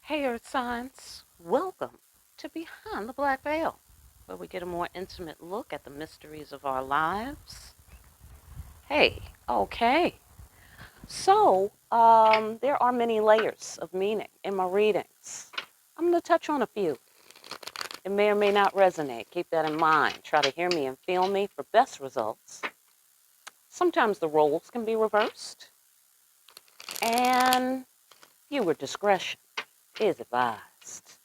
Hey, Earth Signs. Welcome to Behind the Black Veil, where we get a more intimate look at the mysteries of our lives. Hey, okay. There are many layers of meaning in my readings. I'm going to touch on a few. It may or may not resonate. Keep that in mind. Try to hear me and feel me for best results. Sometimes the roles can be reversed, and viewer discretion is advised.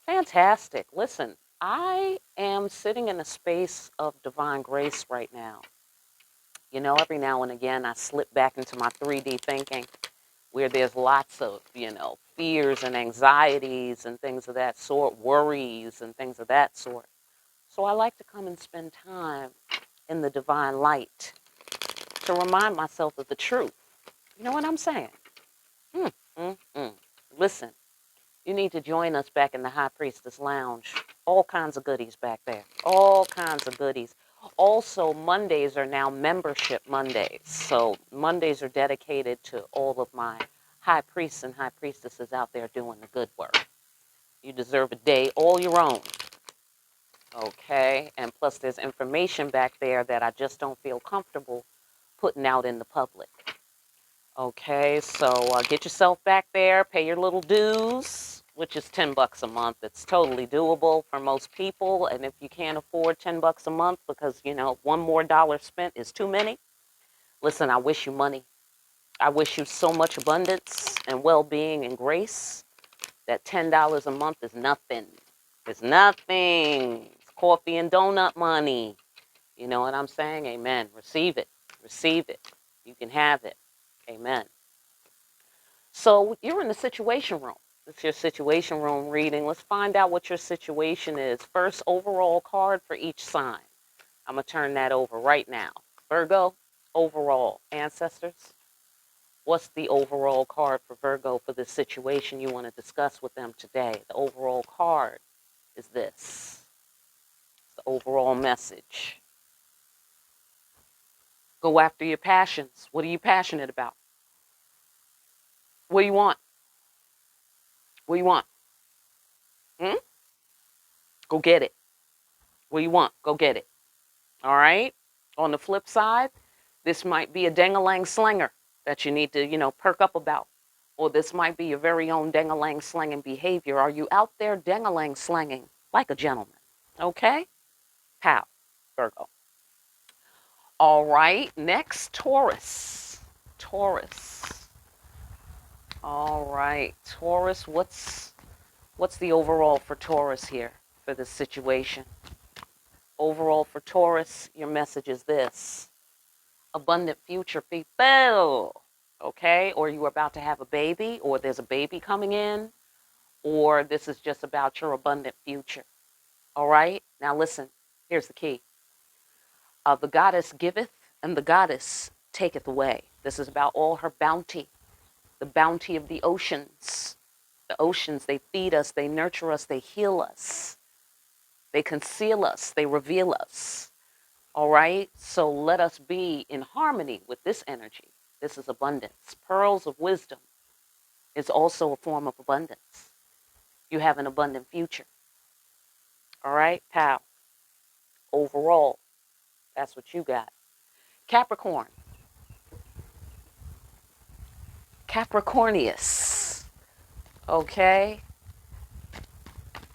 Fantastic. Listen, I am sitting in a space of divine grace right now. You know, every now and again, I slip back into my 3D thinking where there's lots of, fears and anxieties and things of that sort, worries and things of that sort. So I like to come and spend time in the divine light to remind myself of the truth. You know what I'm saying? Mm, mm, mm. Listen, you need to join us back in the High Priestess Lounge. All kinds of goodies back there. All kinds of goodies. Also, Mondays are now membership Mondays. So Mondays are dedicated to all of my high priests and high priestesses out there doing the good work. You deserve a day all your own. Okay? And plus, there's information back there that I just don't feel comfortable putting out in the public. Okay, so get yourself back there, pay your little dues, which is $10 a month. It's totally doable for most people. And if you can't afford $10 a month because, one more dollar spent is too many, listen, I wish you money. I wish you so much abundance and well-being and grace that $10 a month is nothing. It's nothing. It's coffee and donut money. You know what I'm saying? Amen. Receive it. Receive it. You can have it. Amen. So you're in the situation room. It's your situation room reading. Let's find out what your situation is. First overall card for each sign. I'm going to turn that over right now. Virgo, overall. Ancestors, what's the overall card for Virgo for this situation you want to discuss with them today? The overall card is this. It's the overall message. Go after your passions. What are you passionate about? What do you want? What do you want? Hmm? Go get it. What do you want? Go get it. All right. On the flip side, this might be a dang-a-lang slanger that you need to, perk up about. Or this might be your very own dang-a-lang slanging behavior. Are you out there dang-a-lang slanging like a gentleman? Okay. Pow. Virgo. All right. Next, Taurus. Taurus. All right. Taurus, what's the overall for Taurus here for this situation? Overall for Taurus, your message is this. Abundant future, people. Okay? Or you're about to have a baby, or there's a baby coming in, or this is just about your abundant future. All right? Now listen, here's the key. The goddess giveth, and the goddess taketh away. This is about all her bounty, the bounty of the oceans. The oceans, they feed us, they nurture us, they heal us, they conceal us, they reveal us. All right? So let us be in harmony with this energy. This is abundance. Pearls of wisdom is also a form of abundance. You have an abundant future. All right, pal. Overall, that's what you got. Capricorn. Capricornius. Okay.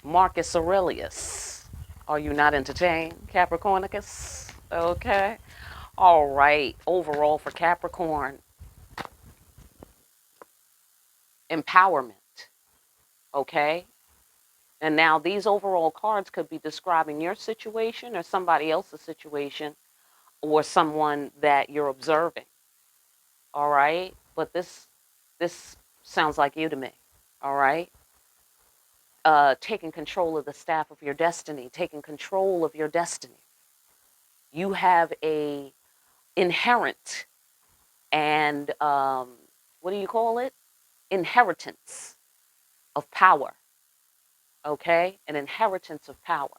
Marcus Aurelius. Are you not entertained, Capricornicus? Okay. All right. Overall for Capricorn, empowerment. Okay. And now these overall cards could be describing your situation or somebody else's situation or someone that you're observing. All right? But this sounds like you to me. All right? Taking control of the staff of your destiny, taking control of your destiny. You have a inherent and what do you call it? Inheritance of power. Okay? An inheritance of power.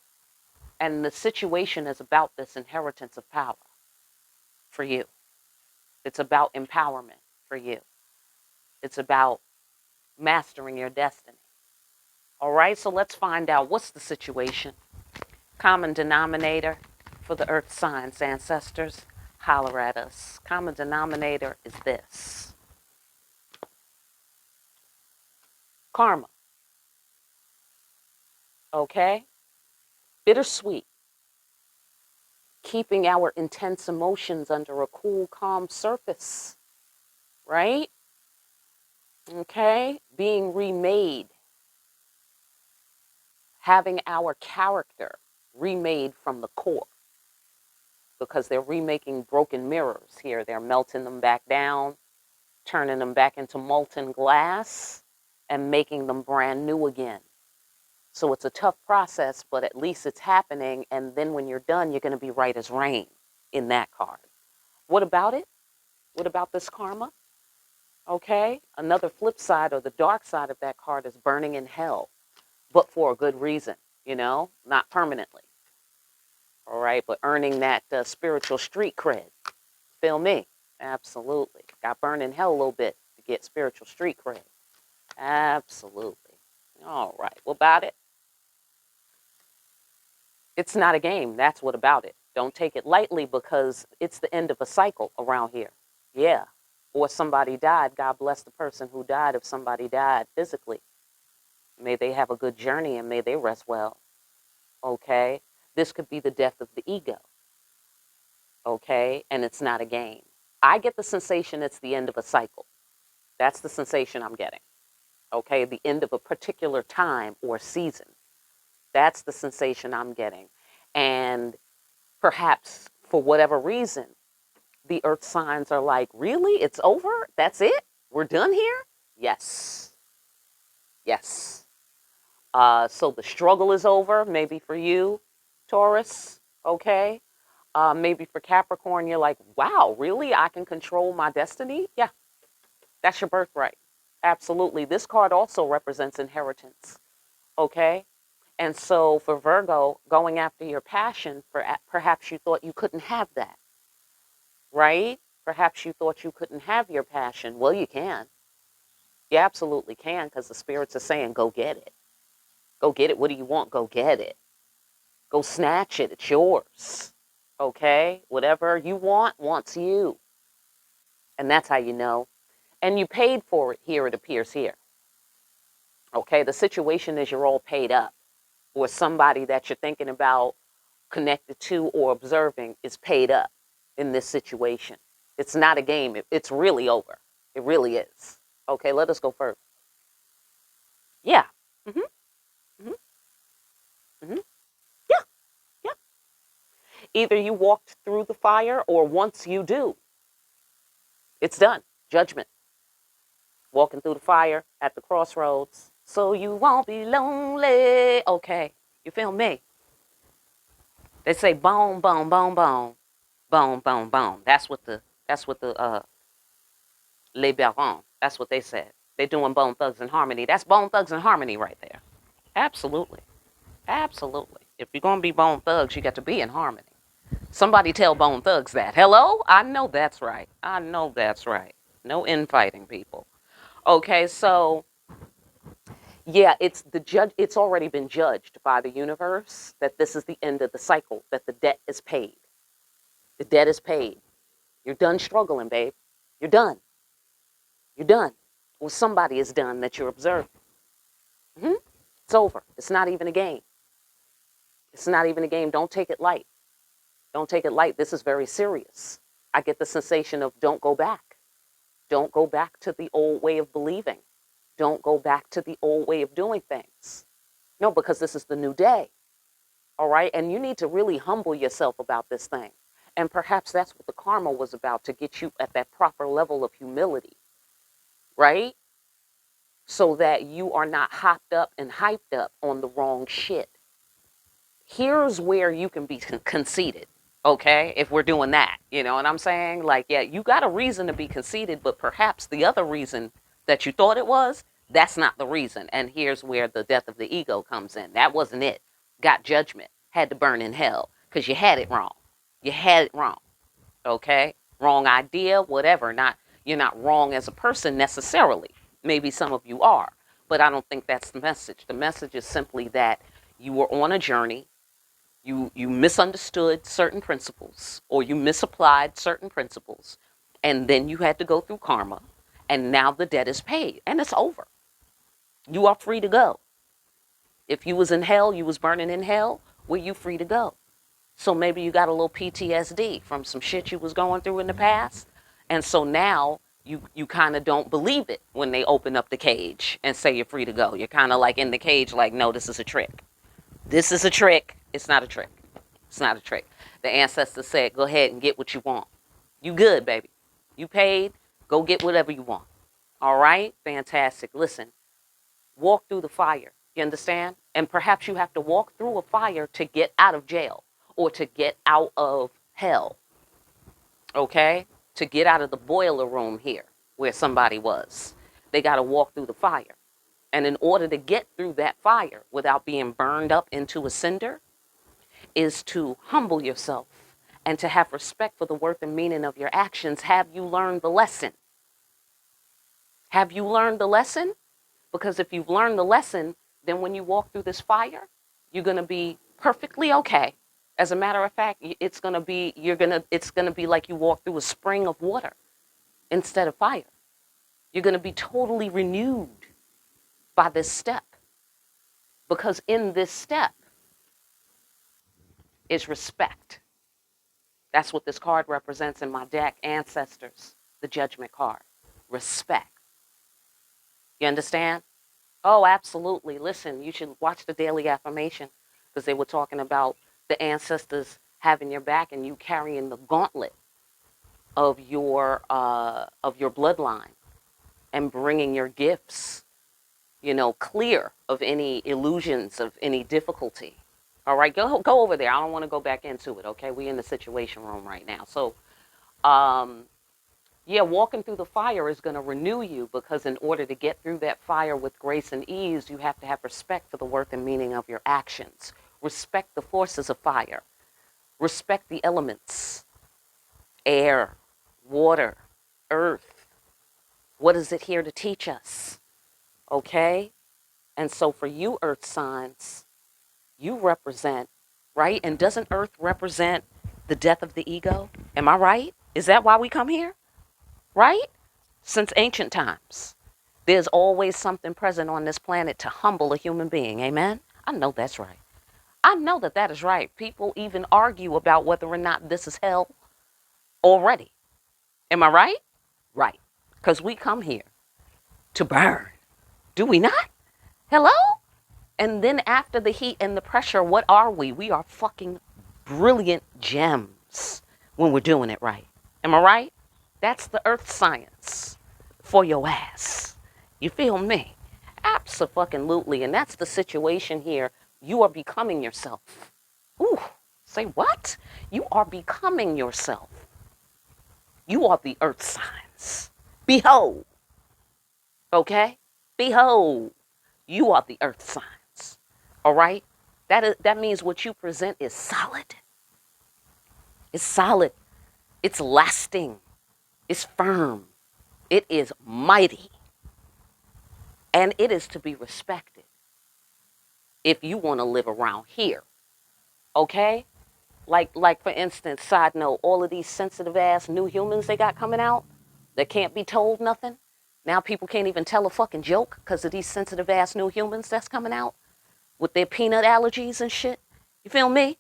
And the situation is about this inheritance of power for you. It's about empowerment for you. It's about mastering your destiny. All right, so let's find out what's the situation. Common denominator for the earth signs, ancestors, holler at us. Common denominator is this: karma. Okay? Bittersweet. Keeping our intense emotions under a cool, calm surface, right? Okay? Being remade. Having our character remade from the core, because they're remaking broken mirrors here. They're melting them back down, turning them back into molten glass, and making them brand new again. So it's a tough process, but at least it's happening. And then when you're done, you're going to be right as rain in that card. What about it? What about this karma? Okay. Another flip side, or the dark side of that card, is burning in hell, but for a good reason, not permanently. All right. But earning that spiritual street cred. Feel me? Absolutely. Got burned in hell a little bit to get spiritual street cred. Absolutely. All right. What about it? It's not a game. That's what about it. Don't take it lightly, because it's the end of a cycle around here. Yeah. Or somebody died. God bless the person who died if somebody died physically. May they have a good journey and may they rest well. Okay. This could be the death of the ego. Okay. And it's not a game. I get the sensation it's the end of a cycle. That's the sensation I'm getting. Okay. The end of a particular time or season. That's the sensation I'm getting. And perhaps for whatever reason, the earth signs are like, really? It's over? That's it? We're done here? Yes. Yes. So the struggle is over, maybe for you, Taurus, okay? Maybe for Capricorn, you're like, wow, really? I can control my destiny? Yeah, that's your birthright. Absolutely. This card also represents inheritance, okay? And so for Virgo, going after your passion, perhaps you thought you couldn't have that, right? Perhaps you thought you couldn't have your passion. Well, you can. You absolutely can, because the spirits are saying, go get it. Go get it. What do you want? Go get it. Go snatch it. It's yours. Okay? Whatever you want wants you. And that's how you know. And you paid for it here, it appears here. Okay? The situation is you're all paid up. Or somebody that you're thinking about, connected to, or observing is paid up in this situation. It's not a game. It's really over. It really is. Okay, let us go further. Yeah. Mm-hmm. Mm-hmm. Mm-hmm. Yeah. Yeah. Either you walked through the fire, or once you do, it's done. Judgment. Walking through the fire at the crossroads, so you won't be lonely. Okay. You feel me? They say boom, boom, boom, boom. Boom, boom, boom. That's what the Les Barons, that's what they said. They're doing Bone Thugs and Harmony. That's Bone Thugs and Harmony right there. Absolutely. Absolutely. If you're going to be Bone Thugs, you got to be in harmony. Somebody tell Bone Thugs that. Hello? I know that's right. I know that's right. No infighting, people. Okay, so yeah, it's already been judged by the universe that this is the end of the cycle, that the debt is paid. The debt is paid. You're done struggling, babe. You're done. You're done. Or somebody is done that you're observing. Mm-hmm. It's over. It's not even a game. It's not even a game. Don't take it light. Don't take it light. This is very serious. I get the sensation of don't go back. Don't go back to the old way of believing. Don't go back to the old way of doing things. No, because this is the new day. All right. And you need to really humble yourself about this thing. And perhaps that's what the karma was about, to get you at that proper level of humility. Right? So that you are not hopped up and hyped up on the wrong shit. Here's where you can be conceited, okay? If we're doing that, you know what I'm saying? Like, yeah, you got a reason to be conceited, but perhaps the other reason that you thought it was, that's not the reason. And here's where the death of the ego comes in. That wasn't it. Got judgment, had to burn in hell, because you had it wrong. You had it wrong, okay? Wrong idea, whatever. You're not wrong as a person necessarily. Maybe some of you are. But I don't think that's the message. The message is simply that you were on a journey, you misunderstood certain principles, or you misapplied certain principles, and then you had to go through karma, and now the debt is paid, and it's over. You are free to go. If you was in hell, you was burning in hell, well, you free to go. So maybe you got a little PTSD from some shit you was going through in the past, and so now you kind of don't believe it when they open up the cage and say you're free to go. You're kind of like in the cage like, no, this is a trick. This is a trick. It's not a trick. It's not a trick. The ancestors said, go ahead and get what you want. You good, baby. You paid. Go get whatever you want. All right? Fantastic. Listen, walk through the fire. You understand? And perhaps you have to walk through a fire to get out of jail or to get out of hell. Okay? To get out of the boiler room here where somebody was. They got to walk through the fire. And in order to get through that fire without being burned up into a cinder is to humble yourself and to have respect for the worth and meaning of your actions. Have you learned the lesson? Have you learned the lesson? Because if you've learned the lesson, then when you walk through this fire, you're going to be perfectly okay. As a matter of fact, it's going to be like you walk through a spring of water instead of fire. You're going to be totally renewed by this step. Because in this step is respect. That's what this card represents in my deck, Ancestors, the Judgment card. Respect. You understand? Oh, absolutely. Listen, you should watch the daily affirmation because they were talking about the ancestors having your back and you carrying the gauntlet of your bloodline and bringing your gifts, clear of any illusions of any difficulty. All right, go over there. I don't want to go back into it. Okay, we in the situation room right now. So, walking through the fire is going to renew you because in order to get through that fire with grace and ease, you have to have respect for the worth and meaning of your actions. Respect the forces of fire. Respect the elements. Air, water, earth. What is it here to teach us? Okay? And so for you, earth signs, you represent, right? And doesn't earth represent the death of the ego? Am I right? Is that why we come here? Right? Since ancient times, there's always something present on this planet to humble a human being. Amen? I know that's right. I know that is right. People even argue about whether or not this is hell already. Am I right? Right. Because we come here to burn. Do we not? Hello? And then after the heat and the pressure, what are we? We are fucking brilliant gems when we're doing it right. Am I right? That's the earth science for your ass. You feel me? Abso-fucking-lutely. And that's the situation here. You are becoming yourself. Ooh, say what? You are becoming yourself. You are the earth signs. Behold. Okay? Behold. You are the earth signs. All right? That means what you present is solid. It's solid. It's lasting. It's firm. It is mighty. And it is to be respected if you want to live around here. Okay? Like for instance, side note, all of these sensitive ass new humans they got coming out that can't be told nothing. Now people can't even tell a fucking joke because of these sensitive ass new humans that's coming out with their peanut allergies and shit. You feel me?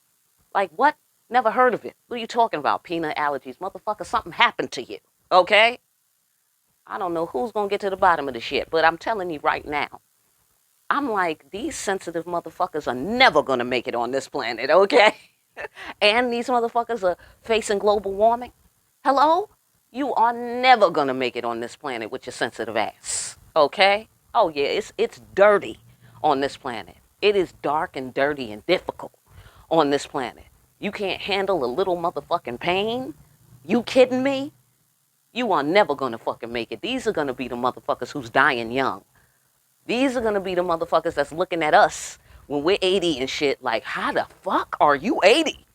Like what? Never heard of it. What are you talking about? Peanut allergies. Motherfucker, something happened to you. Okay? I don't know who's going to get to the bottom of the shit, but I'm telling you right now, I'm like, these sensitive motherfuckers are never going to make it on this planet, okay? And these motherfuckers are facing global warming. Hello? You are never going to make it on this planet with your sensitive ass, okay? Oh, yeah, it's dirty on this planet. It is dark and dirty and difficult on this planet. You can't handle a little motherfucking pain? You kidding me? You are never going to fucking make it. These are going to be the motherfuckers who's dying young. These are going to be the motherfuckers that's looking at us when we're 80 and shit like, how the fuck are you 80?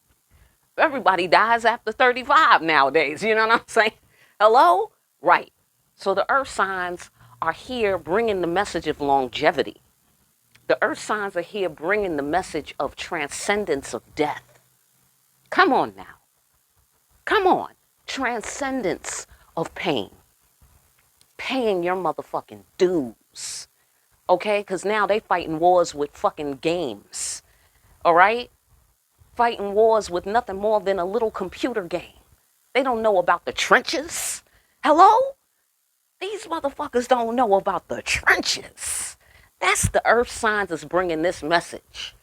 Everybody dies after 35 nowadays. You know what I'm saying? Hello? Right. So the earth signs are here bringing the message of longevity. The earth signs are here bringing the message of transcendence of death. Come on now. Come on. Transcendence of pain. Paying your motherfucking dues. Okay? Because now they fighting wars with fucking games. All right? Fighting wars with nothing more than a little computer game. They don't know about the trenches. Hello? These motherfuckers don't know about the trenches. That's the earth signs that's bringing this message.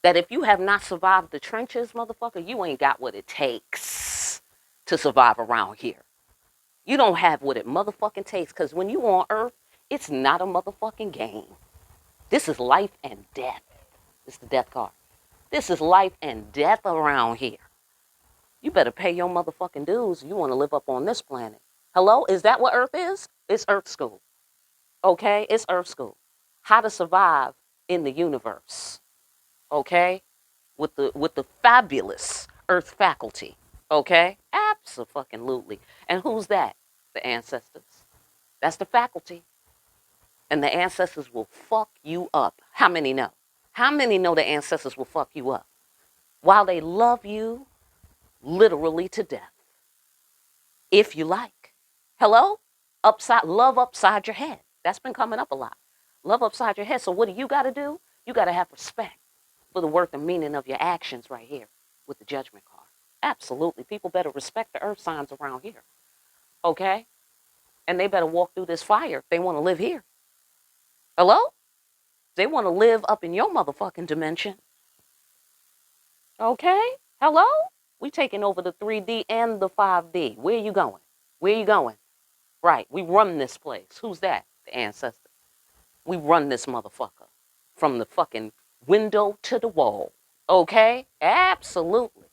That if you have not survived the trenches, motherfucker, you ain't got what it takes to survive around here. You don't have what it motherfucking takes, because when you on earth, it's not a motherfucking game. This is life and death. It's the death card. This is life and death around here. You better pay your motherfucking dues if you want to live up on this planet. Hello? Is that what earth is? It's earth school. Okay? It's earth school. How to survive in the universe. Okay? With the fabulous earth faculty. Okay? Abso-fucking-lutely. And who's that? The ancestors. That's the faculty. And the ancestors will fuck you up. How many know? How many know the ancestors will fuck you up? While they love you literally to death. If you like. Hello? Love upside your head. That's been coming up a lot. Love upside your head. So what do you got to do? You got to have respect for the worth and meaning of your actions right here with the judgment card. Absolutely. People better respect the earth signs around here. Okay? And they better walk through this fire if they want to live here. Hello? They want to live up in your motherfucking dimension. Okay? Hello? We taking over the 3D and the 5D. Where you going? Where you going? Right. We run this place. Who's that? The ancestor. We run this motherfucker. From the fucking window to the wall. Okay? Absolutely.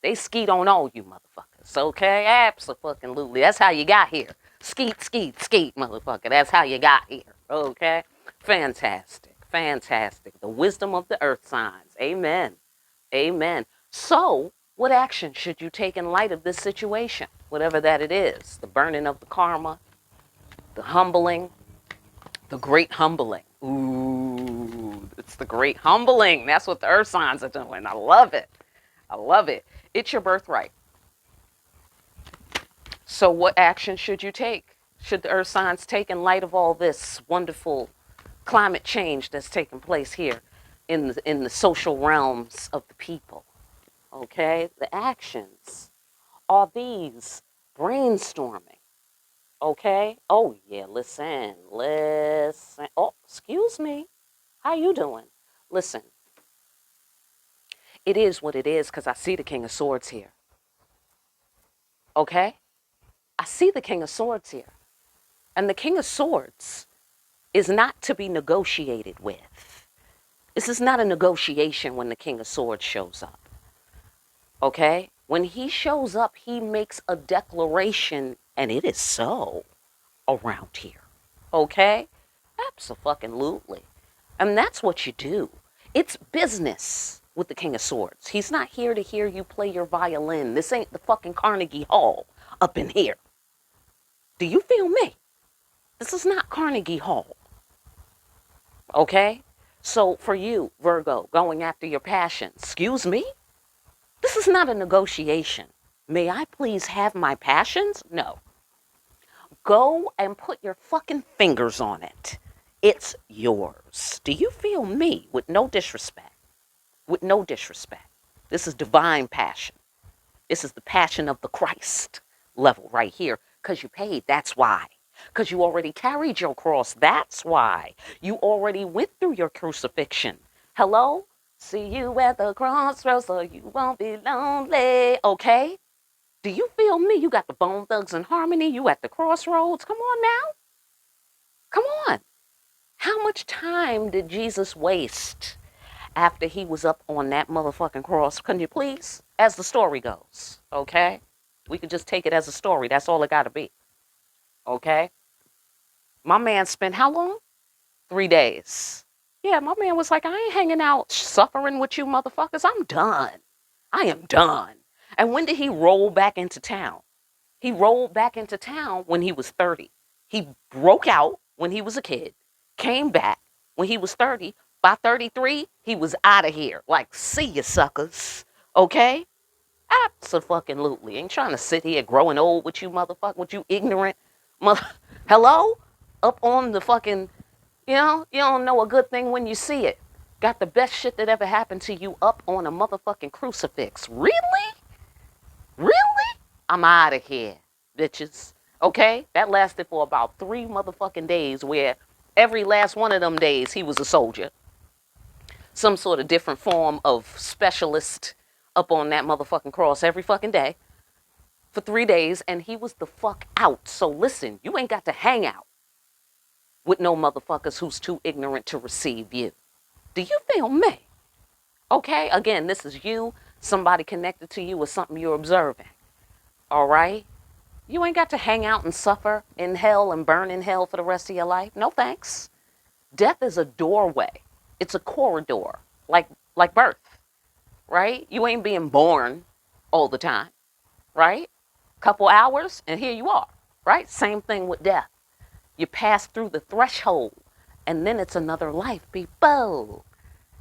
They skeet on all you motherfuckers. Okay? Absolutely. That's how you got here. Skeet, skeet, skeet, motherfucker. That's how you got here. Okay? Fantastic. Fantastic. The wisdom of the earth signs. Amen. Amen. So, what action should you take in light of this situation? Whatever that it is. The burning of the karma. The humbling. The great humbling. Ooh, it's the great humbling. That's what the earth signs are doing. I love it. I love it. It's your birthright. So what action should you take? Should the earth signs take in light of all this wonderful climate change that's taking place here in the social realms of the people? Okay? The actions are these brainstorming. Okay? Oh, yeah, listen. Oh, excuse me. How you doing? Listen. It is what it is because I see the King of Swords here. Okay? I see the King of Swords here. And the King of Swords is not to be negotiated with. This is not a negotiation when the King of Swords shows up. Okay? When he shows up, he makes a declaration, and it is so around here. Okay? Abso-fucking-lutely. And that's what you do. It's business with the King of Swords. He's not here to hear you play your violin. This ain't the fucking Carnegie Hall up in here. Do you feel me? This is not Carnegie Hall. Okay? So for you, Virgo, going after your passion, excuse me? This is not a negotiation. May I please have my passions? No. Go and put your fucking fingers on it. It's yours. Do you feel me? With no disrespect. With no disrespect. This is divine passion. This is the passion of the Christ level right here. Because you paid, that's why. Because you already carried your cross, that's why. You already went through your crucifixion. Hello? See you at the crossroads so you won't be lonely. Okay? Do you feel me? You got the Bone Thugs and Harmony. You at the crossroads. Come on now. Come on. How much time did Jesus waste after he was up on that motherfucking cross? Can you please? As the story goes. Okay? We could just take it as a story. That's all it got to be. Okay? My man spent how long? 3 days. Yeah, my man was like, I ain't hanging out suffering with you motherfuckers. I'm done. I am done. And when did he roll back into town? He rolled back into town when he was 30. He broke out when he was a kid, came back when he was 30. By 33, he was out of here. Like, see you suckers. Okay? Absolutely. Ain't trying to sit here growing old with you, motherfucker, with you ignorant mother. Hello? Up on the fucking, you don't know a good thing when you see it. Got the best shit that ever happened to you up on a motherfucking crucifix. Really? Really? I'm out of here, bitches. Okay? That lasted for about 3 motherfucking days, where every last one of them days he was a soldier. Some sort of different form of specialist up on that motherfucking cross every fucking day for 3 days, and he was the fuck out. So listen, you ain't got to hang out with no motherfuckers who's too ignorant to receive you. Do you feel me? Okay? Again, this is you, somebody connected to you, or something you're observing. All right? You ain't got to hang out and suffer in hell and burn in hell for the rest of your life. No thanks. Death is a doorway. It's a corridor, like birth, right? You ain't being born all the time, right? Couple hours and here you are, right? Same thing with death. You pass through the threshold and then it's another life, people.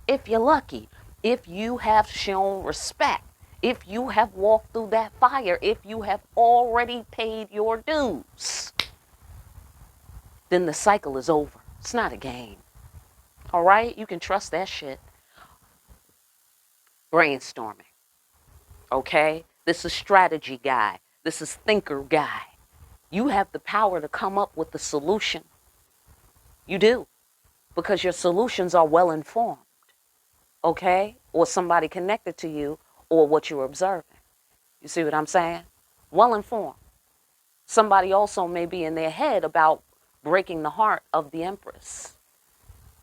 If you're lucky, if you have shown respect, if you have walked through that fire, if you have already paid your dues, then the cycle is over. It's not a game. All right? You can trust that shit. Brainstorming. Okay? This is strategy guy. This is thinker guy. You have the power to come up with the solution. You do. Because your solutions are well informed. Okay? Or somebody connected to you, or what you're observing. You see what I'm saying? Well informed. Somebody also may be in their head about breaking the heart of the Empress.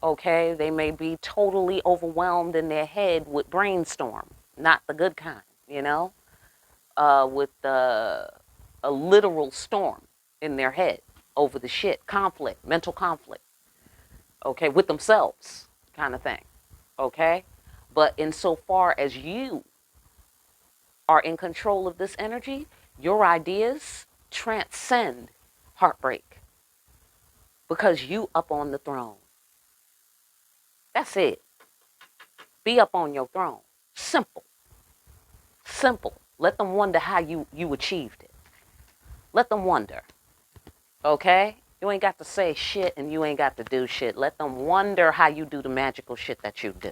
Okay? They may be totally overwhelmed in their head with brainstorm. Not the good kind, with a literal storm in their head over the shit. Conflict, mental conflict. Okay? With themselves, kind of thing. Okay? But insofar as you are in control of this energy, your ideas transcend heartbreak. Because you up on the throne. That's it. Be up on your throne. Simple. Simple. Let them wonder how you achieved it. Let them wonder. Okay? You ain't got to say shit and you ain't got to do shit. Let them wonder how you do the magical shit that you do.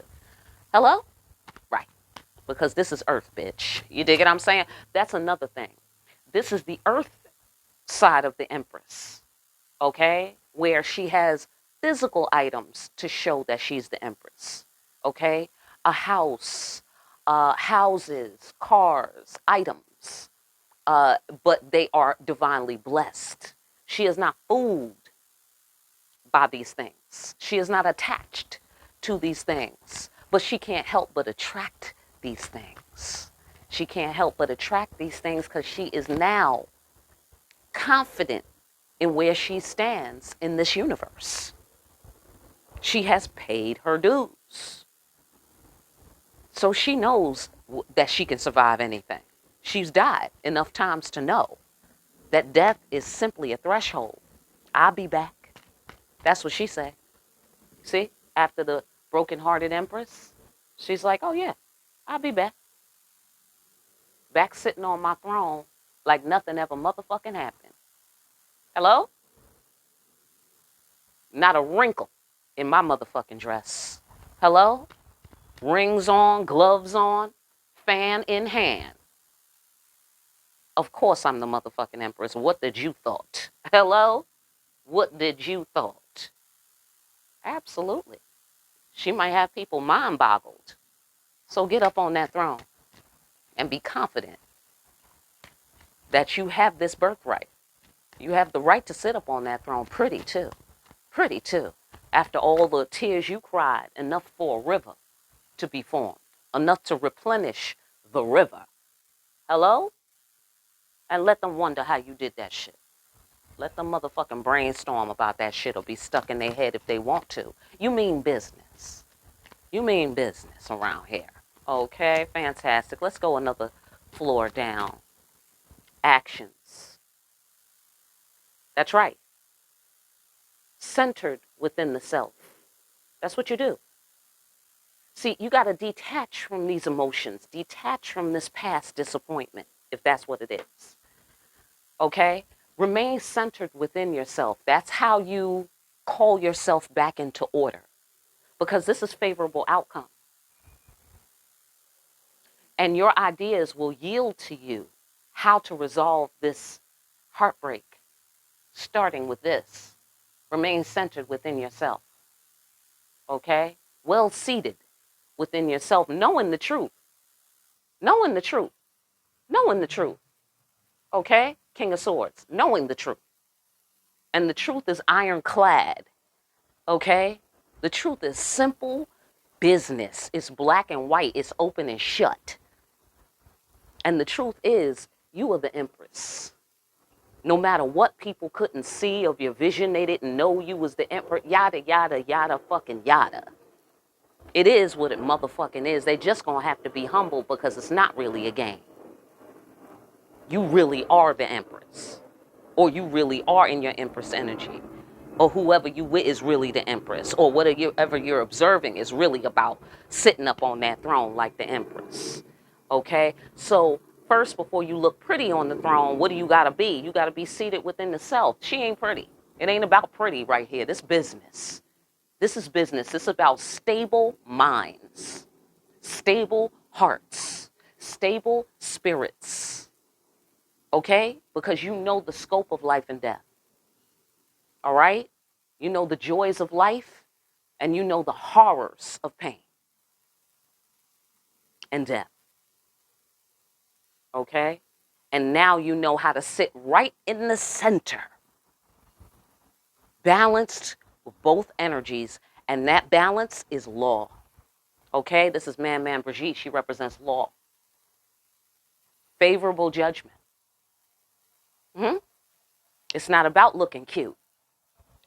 Hello? Right. Because this is Earth, bitch. You dig what I'm saying? That's another thing. This is the Earth side of the Empress. Okay? Where she has physical items to show that she's the Empress. Okay? A house, houses, cars, items. But they are divinely blessed. She is not fooled by these things. She is not attached to these things. But she can't help but attract these things. She can't help but attract these things because she is now confident in where she stands in this universe. She has paid her dues. So she knows that she can survive anything. She's died enough times to know that death is simply a threshold. I'll be back. That's what she said. See, after the broken-hearted Empress, she's like, oh yeah, I'll be back. Back sitting on my throne like nothing ever motherfucking happened. Hello? Not a wrinkle in my motherfucking dress. Hello? Rings on, gloves on, fan in hand. Of course I'm the motherfucking Empress. What did you thought? Hello? What did you thought? Absolutely. She might have people mind boggled. So get up on that throne and be confident that you have this birthright. You have the right to sit up on that throne. Pretty too. Pretty too. After all the tears you cried, enough for a river to be formed. Enough to replenish the river. Hello? And let them wonder how you did that shit. Let them motherfucking brainstorm about that shit or be stuck in their head if they want to. You mean business. You mean business around here. Okay, fantastic. Let's go another floor down. Actions. That's right. centered within the self. That's what you do. See, you got to detach from these emotions, detach from this past disappointment, if that's what it is. Okay? Remain centered within yourself. That's how you call yourself back into order, because this is favorable outcome. And your ideas will yield to you how to resolve this heartbreak, starting with this. Remain centered within yourself. Okay? Well seated within yourself, knowing the truth. Knowing the truth. Knowing the truth. Okay? King of Swords. Knowing the truth. And the truth is ironclad. Okay? The truth is simple business. It's black and white. It's open and shut. And the truth is, you are the empress. No matter what people couldn't see of your vision, they didn't know you was the emperor, yada, yada, yada, fucking yada. It is what it motherfucking is. They just gonna have to be humble, because it's not really a game. You really are the empress. Or you really are in your empress energy. Or whoever you with is really the empress. Or whatever you're observing is really about sitting up on that throne like the empress. Okay? So first, before you look pretty on the throne, what do you gotta be? You gotta be seated within the self. She ain't pretty. It ain't about pretty right here. This business. This is business. This is about stable minds, stable hearts, stable spirits. Okay? Because you know the scope of life and death. All right? You know the joys of life, and you know the horrors of pain and death. Okay? And now you know how to sit right in the center, balanced with both energies, and that balance is law. Okay? This is Man Brigitte. She represents law. Favorable judgment. It's not about looking cute.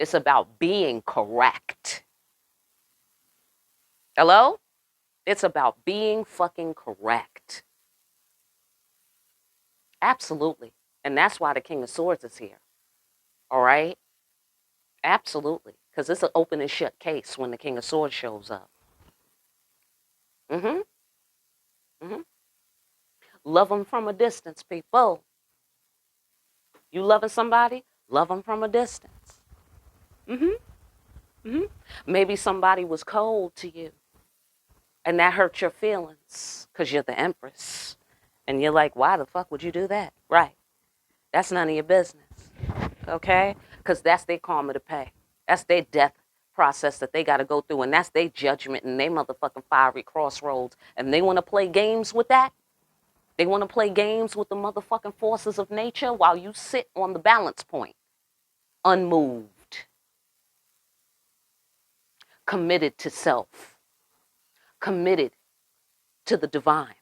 It's about being correct. Hello? It's about being fucking correct. Absolutely. And that's why the King of Swords is here. All right? Absolutely. Because it's an open and shut case when the King of Swords shows up. Love them from a distance, people. You loving somebody? Love them from a distance. Maybe somebody was cold to you, and that hurt your feelings because you're the empress. And you're like, why the fuck would you do that? Right. That's none of your business. Okay? Because that's their karma to pay. That's their death process that they got to go through. And that's their judgment and their motherfucking fiery crossroads. And they want to play games with that. They want to play games with the motherfucking forces of nature while you sit on the balance point. Unmoved. Committed to self. Committed to the divine.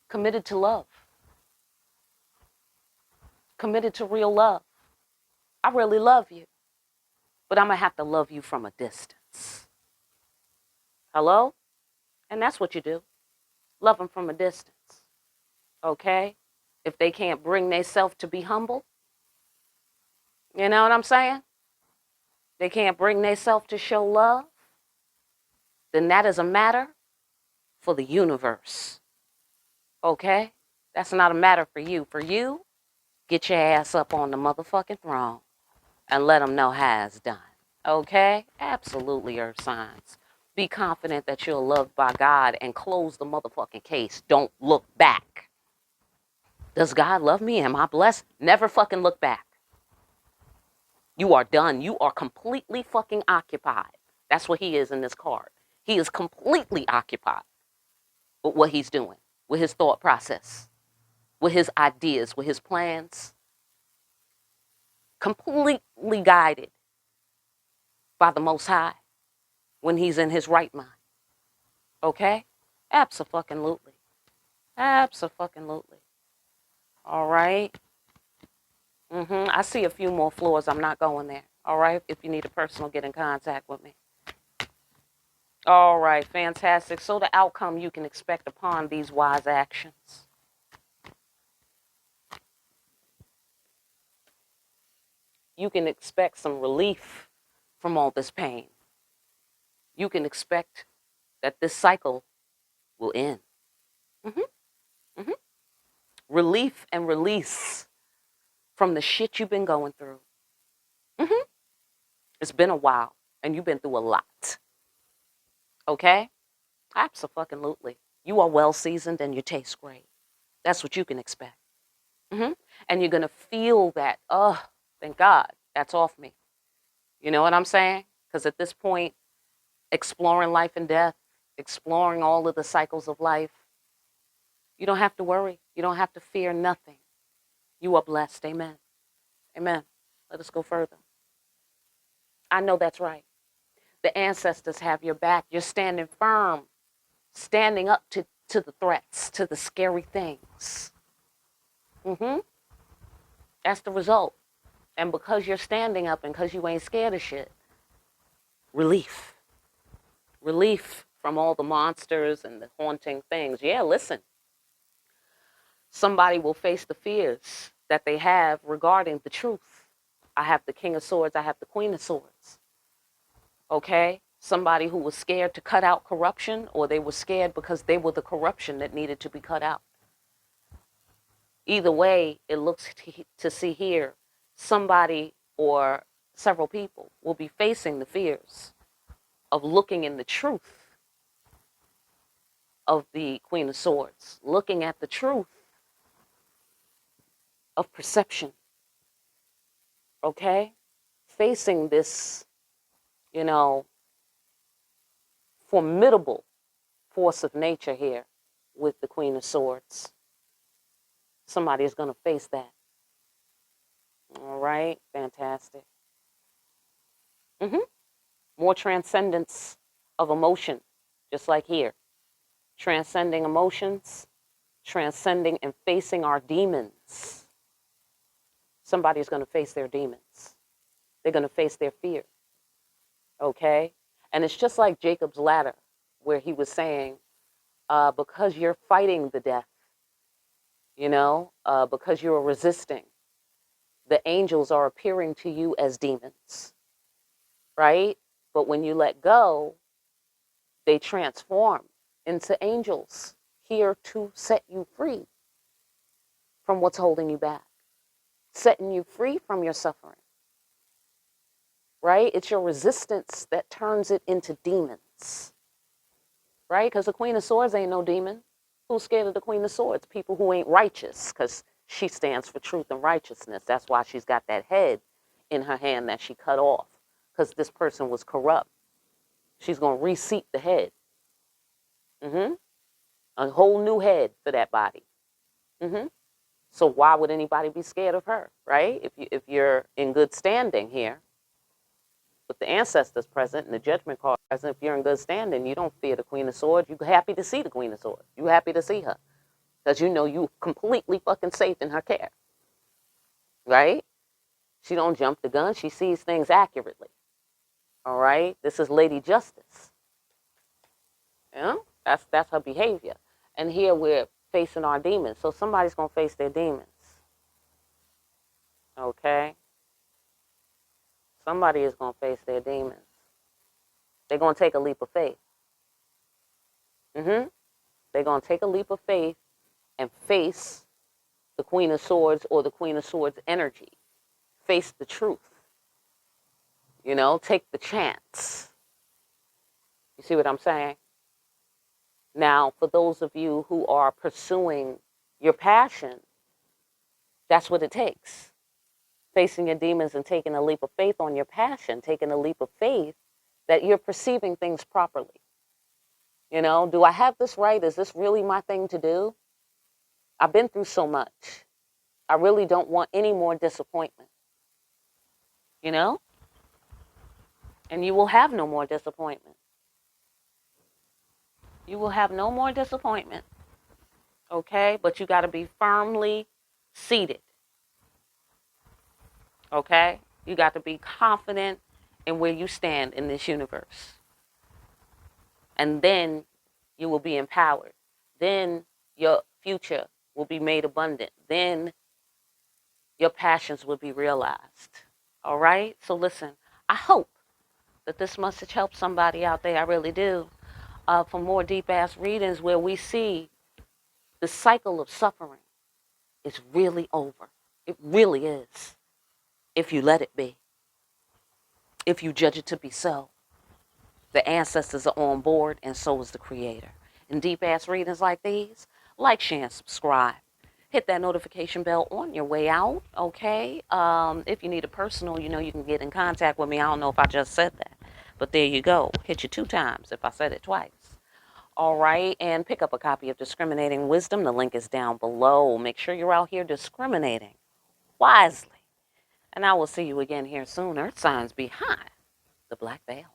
Committed to love. Committed to real love. I really love you, but I'm going to have to love you from a distance. Hello? And that's what you do. Love them from a distance. Okay? If they can't bring themselves to be humble, you know what I'm saying? They can't bring themselves to show love, then that is a matter for the universe. Okay? That's not a matter for you. For you, get your ass up on the motherfucking throne and let them know how it's done. Okay? Absolutely, earth signs. Be confident that you're loved by God and close the motherfucking case. Don't look back. Does God love me? Am I blessed? Never fucking look back. You are done. You are completely fucking occupied. That's what he is in this card. He is completely occupied with what he's doing, with his thought process, with his ideas, with his plans. Completely guided by the Most High when he's in his right mind. Okay? Abso-fucking-lutely. Abso-fucking-lutely. All right? I see a few more floors. I'm not going there. All right? If you need a personal, get in contact with me. All right. Fantastic. So the outcome you can expect upon these wise actions. you can expect some relief from all this pain. You can expect that this cycle will end. Mm-hmm. Mm-hmm. Relief and release from the shit you've been going through. Mm-hmm. It's been a while, and you've been through a lot. Okay? Absolutely. You are well seasoned and you taste great. That's what you can expect. Mm-hmm. And you're going to feel that, oh, thank God, that's off me. You know what I'm saying? Because at this point, exploring life and death, exploring all of the cycles of life, you don't have to worry. You don't have to fear nothing. You are blessed. Amen. Amen. Let us go further. I know that's right. The ancestors have your back. You're standing firm, standing up to the threats, to the scary things. Mm-hmm. That's the result. And because you're standing up and because you ain't scared of shit, relief. Relief from all the monsters and the haunting things. Yeah, listen. Somebody will face the fears that they have regarding the truth. I have the King of Swords. I have the Queen of Swords. Okay? Somebody who was scared to cut out corruption, or they were scared because they were the corruption that needed to be cut out. Either way, it looks to see here, somebody or several people will be facing the fears of looking in the truth of the Queen of Swords, looking at the truth of perception. Okay? Facing this, formidable force of nature here with the Queen of Swords. Somebody is going to face that. All right? Fantastic. More transcendence of emotion, just like here. Transcending emotions, transcending and facing our demons. Somebody's going to face their demons. They're going to face their fear. Okay? And it's just like Jacob's ladder, where he was saying, because you're fighting the death, because you're resisting, the angels are appearing to you as demons, right? But when you let go, they transform into angels here to set you free from what's holding you back, setting you free from your suffering, right? It's your resistance that turns it into demons, right? Because the Queen of Swords ain't no demon. Who's scared of the Queen of Swords? People who ain't righteous, because she stands for truth and righteousness. That's why she's got that head in her hand that she cut off, because this person was corrupt. She's going to reseat the head. A whole new head for that body. So why would anybody be scared of her, right? If you're in good standing here, with the ancestors present and the judgment card present, if you're in good standing, you don't fear the Queen of Swords. You're happy to see the Queen of Swords. You're happy to see her. Because you know you completely fucking safe in her care. Right? She don't jump the gun. She sees things accurately. All right? This is Lady Justice. That's her behavior. And here we're facing our demons. So somebody's going to face their demons. Okay? Somebody is going to face their demons. They're going to take a leap of faith. They're going to take a leap of faith and face the Queen of Swords or the Queen of Swords energy. Face the truth. Take the chance. You see what I'm saying? Now, for those of you who are pursuing your passion, that's what it takes. Facing your demons and taking a leap of faith on your passion, taking a leap of faith that you're perceiving things properly. Do I have this right? Is this really my thing to do? I've been through so much. I really don't want any more disappointment. And you will have no more disappointment. You will have no more disappointment. Okay? But you got to be firmly seated. Okay? You got to be confident in where you stand in this universe. And then you will be empowered. Then your future will be made abundant. Then your passions will be realized. All right? So listen, I hope that this message helps somebody out there. I really do. For more deep ass readings where we see the cycle of suffering is really over. It really is. If you let it be, if you judge it to be so. The ancestors are on board, and so is the creator. In deep ass readings like these, like, share, and subscribe. Hit that notification bell on your way out, okay? If you need a personal, you know you can get in contact with me. I don't know if I just said that, but there you go. Hit you 2 times if I said it twice. All right, and pick up a copy of Discriminating Wisdom. The link is down below. Make sure you're out here discriminating wisely. And I will see you again here soon. Earth signs behind the black veil.